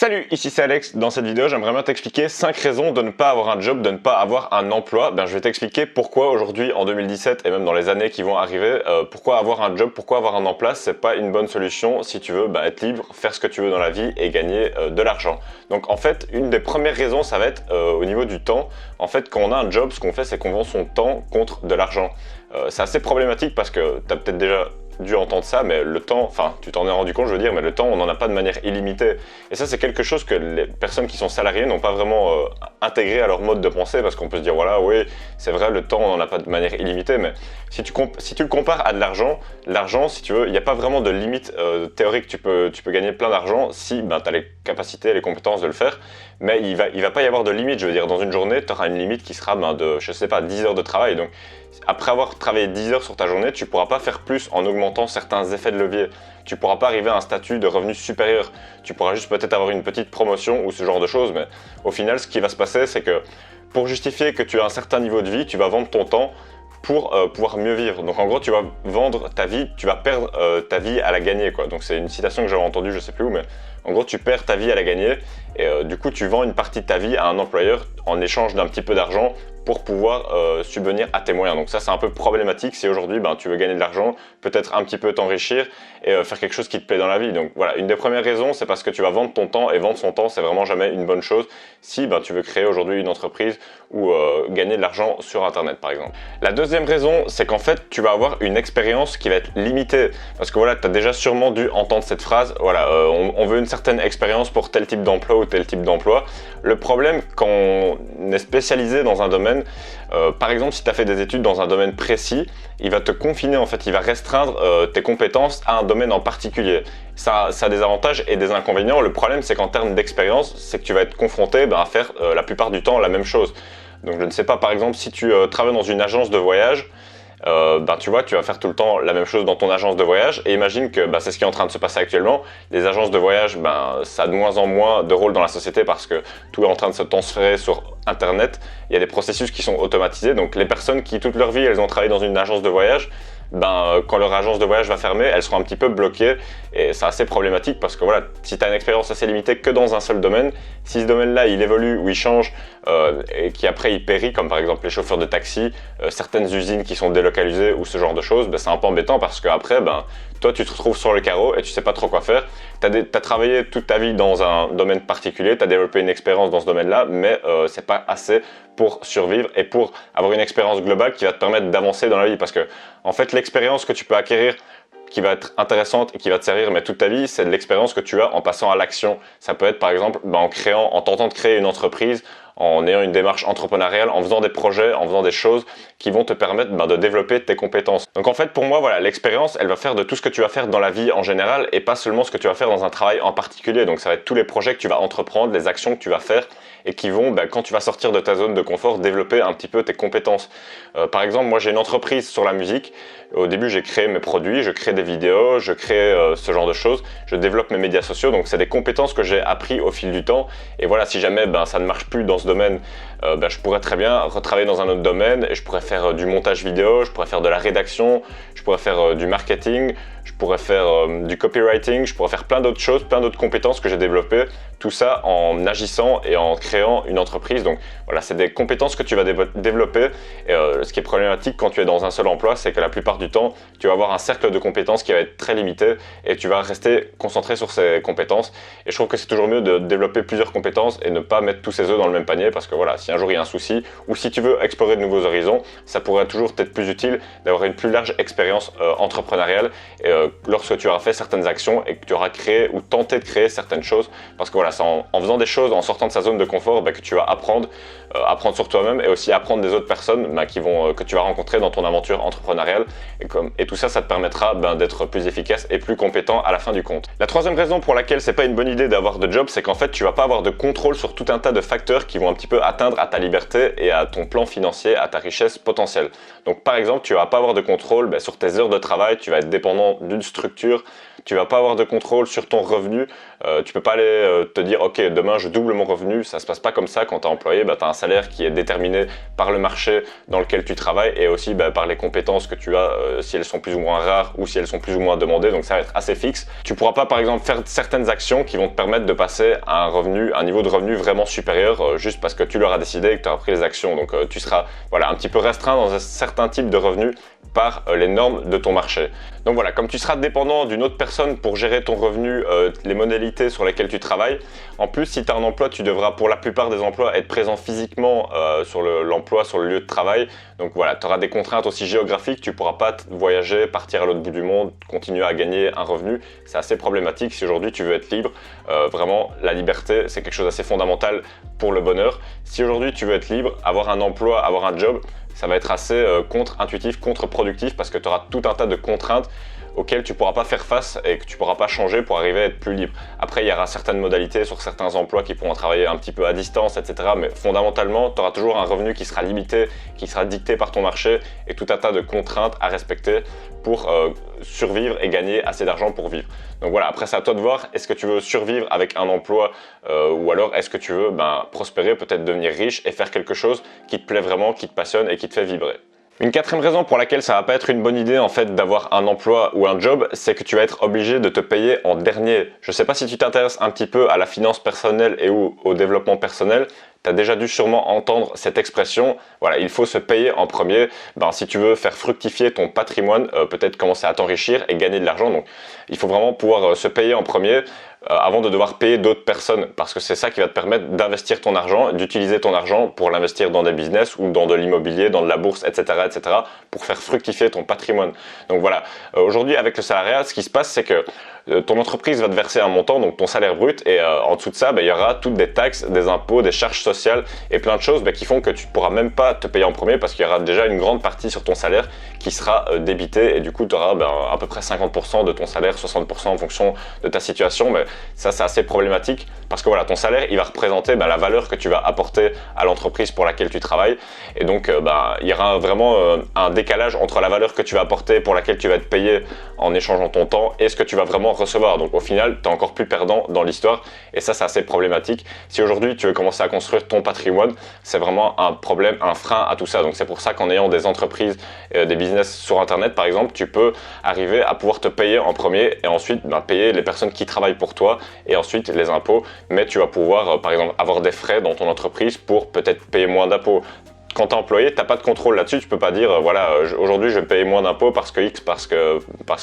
Salut, ici c'est Alex. Dans cette vidéo, j'aimerais bien t'expliquer 5 raisons de ne pas avoir un job, de ne pas avoir un emploi. Je vais t'expliquer pourquoi aujourd'hui, en 2017 et même dans les années qui vont arriver, pourquoi avoir un job, pourquoi avoir un emploi, c'est pas une bonne solution si tu veux être libre, faire ce que tu veux dans la vie et gagner de l'argent. Donc en fait, une des premières raisons, ça va être au niveau du temps. En fait, quand on a un job, ce qu'on fait, c'est qu'on vend son temps contre de l'argent. C'est assez problématique parce que tu as peut-être déjà dû entendre ça, mais le temps, enfin tu t'en es rendu compte je veux dire, mais le temps on n'en a pas de manière illimitée. Et ça c'est quelque chose que les personnes qui sont salariées n'ont pas vraiment intégré à leur mode de pensée, parce qu'on peut se dire voilà oui c'est vrai le temps on n'en a pas de manière illimitée, mais si tu le compares à de l'argent si tu veux, il n'y a pas vraiment de limite théorique. Tu peux gagner plein d'argent si tu as les capacités, les compétences de le faire, mais il va pas y avoir de limite. Je veux dire, dans une journée tu auras une limite qui sera de, je sais pas, 10 heures de travail. Donc après avoir travaillé 10 heures sur ta journée, tu pourras pas faire plus en augmentant certains effets de levier. Tu pourras pas arriver à un statut de revenu supérieur. Tu pourras juste peut-être avoir une petite promotion ou ce genre de choses, mais au final, ce qui va se passer, c'est que pour justifier que tu as un certain niveau de vie, tu vas vendre ton temps pour pouvoir mieux vivre. Donc en gros, tu vas vendre ta vie, tu vas perdre ta vie à la gagner, quoi. Donc c'est une citation que j'avais entendue, je sais plus où, mais en gros, tu perds ta vie à la gagner et du coup, tu vends une partie de ta vie à un employeur en échange d'un petit peu d'argent pour pouvoir subvenir à tes moyens. Donc ça, c'est un peu problématique si aujourd'hui tu veux gagner de l'argent, peut-être un petit peu t'enrichir et faire quelque chose qui te plaît dans la vie. Donc voilà, une des premières raisons, c'est parce que tu vas vendre ton temps, et vendre son temps, c'est vraiment jamais une bonne chose si tu veux créer aujourd'hui une entreprise ou gagner de l'argent sur Internet, par exemple. La deuxième raison, c'est qu'en fait, tu vas avoir une expérience qui va être limitée. Parce que voilà, tu as déjà sûrement dû entendre cette phrase, voilà, on veut une certaine expérience pour tel type d'emploi ou tel type d'emploi. Le problème, quand on est spécialisé dans un domaine, par exemple, si tu as fait des études dans un domaine précis, il va te confiner, en fait, il va restreindre tes compétences à un domaine en particulier. Ça a des avantages et des inconvénients. Le problème, c'est qu'en termes d'expérience, c'est que tu vas être confronté à faire la plupart du temps la même chose. Donc je ne sais pas, par exemple, si tu travailles dans une agence de voyage, tu vois, tu vas faire tout le temps la même chose dans ton agence de voyage, et imagine que c'est ce qui est en train de se passer actuellement. Les agences de voyage, ça a de moins en moins de rôle dans la société parce que tout est en train de se transférer sur Internet. Il y a des processus qui sont automatisés, donc les personnes qui toute leur vie elles ont travaillé dans une agence de voyage, quand leur agence de voyage va fermer, elles seront un petit peu bloquées, et c'est assez problématique parce que voilà, si tu as une expérience assez limitée que dans un seul domaine, si ce domaine-là il évolue ou il change et qu'après il périt, comme par exemple les chauffeurs de taxi, certaines usines qui sont délocalisées ou ce genre de choses, c'est un peu embêtant parce qu'après, toi tu te retrouves sur le carreau et tu sais pas trop quoi faire. T'as travaillé toute ta vie dans un domaine particulier, tu as développé une expérience dans ce domaine-là, mais c'est pas assez pour survivre et pour avoir une expérience globale qui va te permettre d'avancer dans la vie. Parce que en fait, l'expérience que tu peux acquérir qui va être intéressante et qui va te servir toute ta vie, c'est de l'expérience que tu as en passant à l'action. Ça peut être par exemple en tentant de créer une entreprise, en ayant une démarche entrepreneuriale, en faisant des projets, en faisant des choses qui vont te permettre de développer tes compétences. Donc en fait, pour moi, voilà, l'expérience, elle va faire de tout ce que tu vas faire dans la vie en général et pas seulement ce que tu vas faire dans un travail en particulier. Donc ça va être tous les projets que tu vas entreprendre, les actions que tu vas faire et qui vont, quand tu vas sortir de ta zone de confort, développer un petit peu tes compétences. Par exemple, moi j'ai une entreprise sur la musique. Au début, j'ai créé mes produits, je crée des vidéos, je crée ce genre de choses, je développe mes médias sociaux. Donc c'est des compétences que j'ai appris au fil du temps. Et voilà, si jamais ça ne marche plus dans ce domaine, je pourrais très bien retravailler dans un autre domaine et je pourrais faire du montage vidéo, je pourrais faire de la rédaction, je pourrais faire du marketing, je pourrais faire du copywriting, je pourrais faire plein d'autres choses, plein d'autres compétences que j'ai développées, tout ça en agissant et en créant une entreprise. Donc voilà, c'est des compétences que tu vas développer et ce qui est problématique quand tu es dans un seul emploi, c'est que la plupart du temps, tu vas avoir un cercle de compétences qui va être très limité et tu vas rester concentré sur ces compétences. Et je trouve que c'est toujours mieux de développer plusieurs compétences et ne pas mettre tous ses œufs dans le même panier, parce que voilà, si un jour il y a un souci ou si tu veux explorer de nouveaux horizons, ça pourrait toujours être plus utile d'avoir une plus large expérience entrepreneuriale et, lorsque tu auras fait certaines actions et que tu auras créé ou tenté de créer certaines choses, parce que voilà, c'est en faisant des choses, en sortant de sa zone de confort, que tu vas apprendre sur toi-même et aussi apprendre des autres personnes que tu vas rencontrer dans ton aventure entrepreneuriale, et tout ça, ça te permettra d'être plus efficace et plus compétent à la fin du compte. La troisième raison pour laquelle c'est pas une bonne idée d'avoir de job, c'est qu'en fait tu vas pas avoir de contrôle sur tout un tas de facteurs qui vont un petit peu atteindre à ta liberté et à ton plan financier, à ta richesse potentielle. Donc par exemple, tu vas pas avoir de contrôle sur tes heures de travail, tu vas être dépendant d'une structure, tu vas pas avoir de contrôle sur ton revenu. Tu peux pas aller te dire ok, demain je double mon revenu. Ça se passe pas comme ça. Quand tu es employé, tu as un salaire qui est déterminé par le marché dans lequel tu travailles et aussi par les compétences que tu as, si elles sont plus ou moins rares ou si elles sont plus ou moins demandées. Donc ça va être assez fixe. Tu pourras pas par exemple faire certaines actions qui vont te permettre de passer à un niveau de revenu vraiment supérieur juste parce que tu l'auras décidé et que tu auras pris les actions. Donc tu seras un petit peu restreint dans un certain type de revenus par les normes de ton marché. Donc voilà, comme tu seras dépendant d'une autre personne pour gérer ton revenu, les modalités sur lesquelles tu travailles, en plus si tu as un emploi, tu devras pour la plupart des emplois être présent physiquement sur l'emploi, sur le lieu de travail. Donc voilà, tu auras des contraintes aussi géographiques, tu ne pourras pas voyager, partir à l'autre bout du monde, continuer à gagner un revenu. C'est assez problématique si aujourd'hui tu veux être libre. Vraiment, la liberté, c'est quelque chose d'assez fondamental pour le bonheur. Si aujourd'hui tu veux être libre, avoir un emploi, avoir un job, ça va être assez contre-intuitif, contre-productif parce que tu auras tout un tas de contraintes auxquelles tu ne pourras pas faire face et que tu ne pourras pas changer pour arriver à être plus libre. Après, il y aura certaines modalités sur certains emplois qui pourront travailler un petit peu à distance, etc. Mais fondamentalement, tu auras toujours un revenu qui sera limité, qui sera dicté par ton marché et tout un tas de contraintes à respecter pour survivre et gagner assez d'argent pour vivre. Donc voilà, après c'est à toi de voir, est-ce que tu veux survivre avec un emploi ou alors est-ce que tu veux prospérer, peut-être devenir riche et faire quelque chose qui te plaît vraiment, qui te passionne et qui te fait vibrer. Une quatrième raison pour laquelle ça va pas être une bonne idée en fait d'avoir un emploi ou un job, c'est que tu vas être obligé de te payer en dernier. Je sais pas si tu t'intéresses un petit peu à la finance personnelle et ou au développement personnel, tu as déjà dû sûrement entendre cette expression, voilà, il faut se payer en premier. Si tu veux faire fructifier ton patrimoine, peut-être commencer à t'enrichir et gagner de l'argent, donc il faut vraiment pouvoir se payer en premier avant de devoir payer d'autres personnes, parce que c'est ça qui va te permettre d'investir ton argent, d'utiliser ton argent pour l'investir dans des business ou dans de l'immobilier, dans de la bourse, etc., etc., pour faire fructifier ton patrimoine. Donc voilà, aujourd'hui avec le salariat, ce qui se passe, c'est que ton entreprise va te verser un montant, donc ton salaire brut, et en dessous de ça, il y aura toutes des taxes, des impôts, des charges sociales et plein de choses qui font que tu ne pourras même pas te payer en premier parce qu'il y aura déjà une grande partie sur ton salaire qui sera débitée et du coup tu auras à peu près 50% de ton salaire, 60% en fonction de ta situation. Mais ça c'est assez problématique parce que voilà, ton salaire il va représenter la valeur que tu vas apporter à l'entreprise pour laquelle tu travailles et donc il y aura vraiment un décalage entre la valeur que tu vas apporter pour laquelle tu vas être payé en échangeant ton temps et ce que tu vas vraiment recevoir. Donc au final tu es encore plus perdant dans l'histoire et ça c'est assez problématique. Si aujourd'hui tu veux commencer à construire ton patrimoine, c'est vraiment un problème, un frein à tout ça. Donc c'est pour ça qu'en ayant des entreprises, des business sur internet par exemple, tu peux arriver à pouvoir te payer en premier et ensuite payer les personnes qui travaillent pour toi et ensuite les impôts. Mais tu vas pouvoir par exemple avoir des frais dans ton entreprise pour peut-être payer moins d'impôts. Quand tu es employé, tu n'as pas de contrôle là-dessus, tu peux pas dire aujourd'hui je vais payer moins d'impôts parce que X, parce que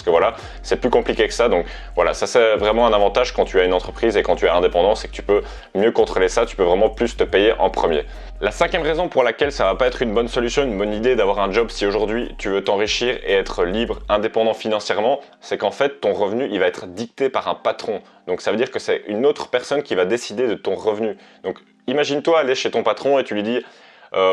voilà, c'est plus compliqué que ça. Donc voilà, ça c'est vraiment un avantage quand tu as une entreprise et quand tu es indépendant, c'est que tu peux mieux contrôler ça, tu peux vraiment plus te payer en premier. La cinquième raison pour laquelle ça va pas être une bonne solution, une bonne idée d'avoir un job si aujourd'hui tu veux t'enrichir et être libre, indépendant financièrement, c'est qu'en fait ton revenu il va être dicté par un patron. Donc ça veut dire que c'est une autre personne qui va décider de ton revenu. Donc imagine-toi aller chez ton patron et tu lui dis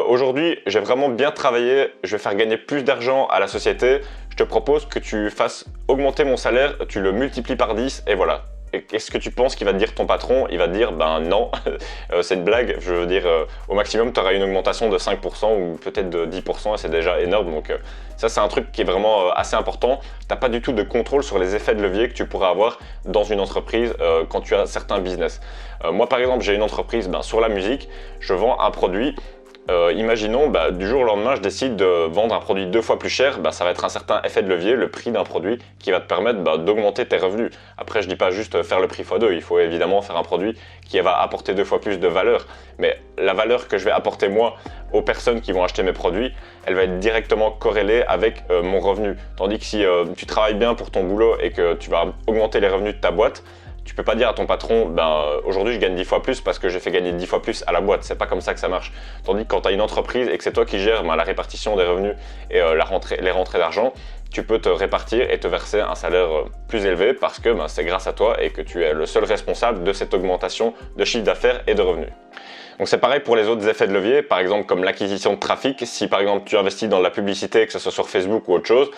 aujourd'hui, j'ai vraiment bien travaillé, je vais faire gagner plus d'argent à la société, je te propose que tu fasses augmenter mon salaire, tu le multiplies par 10 et voilà. Et qu'est-ce que tu penses qu'il va te dire ton patron? Il va te dire non, c'est une blague, je veux dire au maximum tu auras une augmentation de 5% ou peut-être de 10% et c'est déjà énorme. Donc ça c'est un truc qui est vraiment assez important. Tu n'as pas du tout de contrôle sur les effets de levier que tu pourrais avoir dans une entreprise quand tu as certains business. Moi par exemple j'ai une entreprise sur la musique, je vends un produit. Imaginons du jour au lendemain je décide de vendre un produit 2 fois plus cher, ça va être un certain effet de levier, le prix d'un produit qui va te permettre d'augmenter tes revenus. Après je dis pas juste faire le prix x2, il faut évidemment faire un produit qui va apporter 2 fois plus de valeur, mais la valeur que je vais apporter moi aux personnes qui vont acheter mes produits, elle va être directement corrélée avec mon revenu. Tandis que si tu travailles bien pour ton boulot et que tu vas augmenter les revenus de ta boîte, tu peux pas dire à ton patron, aujourd'hui je gagne 10 fois plus parce que j'ai fait gagner 10 fois plus à la boîte. C'est pas comme ça que ça marche. Tandis que quand tu as une entreprise et que c'est toi qui gères la répartition des revenus et les rentrées d'argent, tu peux te répartir et te verser un salaire plus élevé parce que c'est grâce à toi et que tu es le seul responsable de cette augmentation de chiffre d'affaires et de revenus. Donc c'est pareil pour les autres effets de levier, par exemple comme l'acquisition de trafic. Si par exemple tu investis dans la publicité, que ce soit sur Facebook ou autre chose,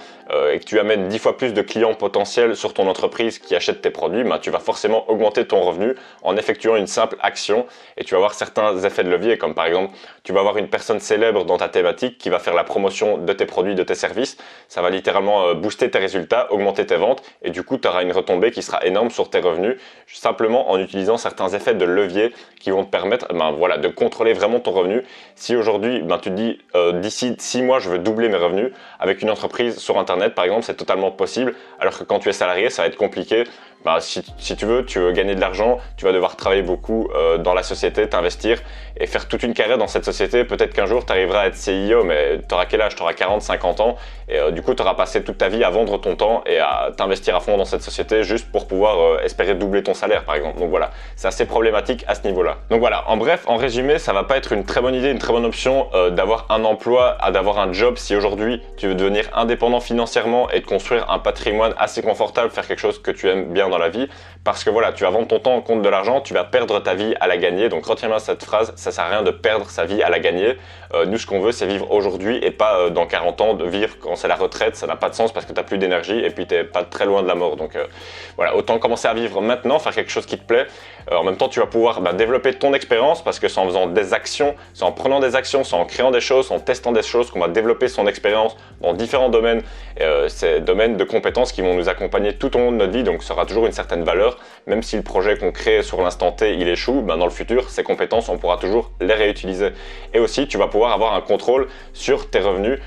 et que tu amènes 10 fois plus de clients potentiels sur ton entreprise qui achètent tes produits, tu vas forcément augmenter ton revenu en effectuant une simple action et tu vas avoir certains effets de levier comme par exemple tu vas avoir une personne célèbre dans ta thématique qui va faire la promotion de tes produits, de tes services. Ça va littéralement vraiment booster tes résultats, augmenter tes ventes et du coup tu auras une retombée qui sera énorme sur tes revenus simplement en utilisant certains effets de levier qui vont te permettre voilà, de contrôler vraiment ton revenu. Si aujourd'hui tu te dis d'ici 6 mois je veux doubler mes revenus avec une entreprise sur internet par exemple, c'est totalement possible, alors que quand tu es salarié ça va être compliqué. Si tu veux gagner de l'argent, tu vas devoir travailler beaucoup dans la société, t'investir et faire toute une carrière dans cette société. Peut-être qu'un jour tu arriveras à être CIO, mais tu auras quel âge? Tu auras 40, 50 ans et du coup tu auras passé toute ta vie à vendre ton temps et à t'investir à fond dans cette société juste pour pouvoir espérer doubler ton salaire par exemple. Donc voilà, c'est assez problématique à ce niveau-là. Donc voilà, en bref, en résumé, ça va pas être une très bonne idée, une très bonne option d'avoir un emploi, d'avoir un job si aujourd'hui tu veux devenir indépendant financièrement et de construire un patrimoine assez confortable, faire quelque chose que tu aimes bien dans la vie, parce que voilà, tu vas vendre ton temps contre de l'argent, tu vas perdre ta vie à la gagner. Donc retiens bien cette phrase, ça sert à rien de perdre sa vie à la gagner. Nous ce qu'on veut c'est vivre aujourd'hui et pas dans 40 ans, de vivre quand c'est la retraite, ça n'a pas de sens parce que tu n'as plus d'énergie et puis tu n'es pas très loin de la mort. Donc voilà, autant commencer à vivre maintenant, faire quelque chose qui te plaît. En même temps tu vas pouvoir développer ton expérience parce que c'est en faisant des actions, c'est en prenant des actions, c'est en créant des choses, en testant des choses qu'on va développer son expérience dans différents domaines. Ces domaines de compétences qui vont nous accompagner tout au long de notre vie, donc ça aura toujours une certaine valeur, même si le projet qu'on crée sur l'instant T il échoue, dans le futur ces compétences on pourra toujours les réutiliser. Et aussi tu vas pouvoir avoir un contrôle sur tes revenus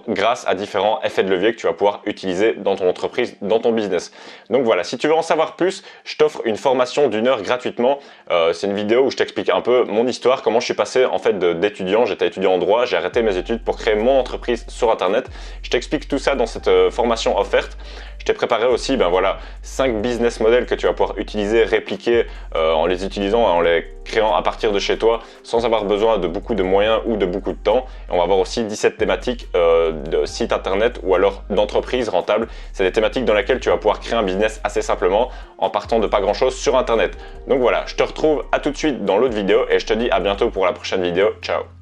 grâce à différents effets de levier que tu vas pouvoir utiliser dans ton entreprise, dans ton business. Donc voilà, si tu veux en savoir plus, je t'offre une formation d'1 heure gratuitement. C'est une vidéo où je t'explique un peu mon histoire, comment je suis passé en fait d'étudiant, j'étais étudiant en droit, j'ai arrêté mes études pour créer mon entreprise sur internet. Je t'explique tout ça dans cette formation offerte. Je t'ai préparé aussi 5 business models que tu vas pouvoir utiliser, répliquer en les utilisant, en les créant à partir de chez toi sans avoir besoin de beaucoup de moyens ou de beaucoup de temps. Et on va voir aussi 17 thématiques de sites internet ou alors d'entreprises rentables. C'est des thématiques dans lesquelles tu vas pouvoir créer un business assez simplement en partant de pas grand chose sur internet. Donc voilà, je te retrouve à tout de suite dans l'autre vidéo et je te dis à bientôt pour la prochaine vidéo. Ciao!